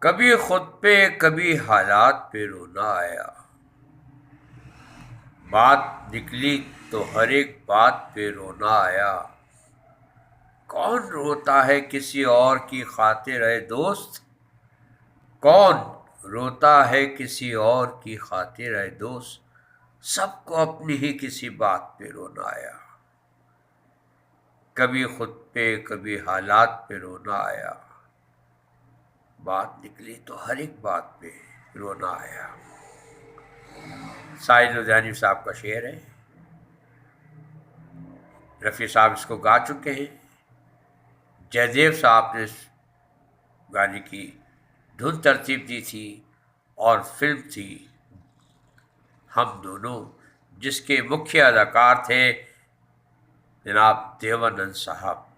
कभी खुद पे कभी हालात पे रोना आया। बात निकली तो हर एक बात पे रोना आया। कौन रोता है किसी और की खातिर है दोस्त। कौन रोता है किसी और की खातिर है दोस्त। सबको अपनी ही किसी बात पे रोना आया। कभी खुद पे कभी हालात पे रोना आया। बात निकली तो हर एक बात पे रोना आया। साहिर लुधियानी साहब का शेर है। रफ़ी साहब इसको गा चुके हैं। जयदेव साहब ने इस गाने की धुन तरतीब दी थी और फिल्म थी हम दोनों, जिसके मुख्य अदाकार थे जनाब देवानंद साहब।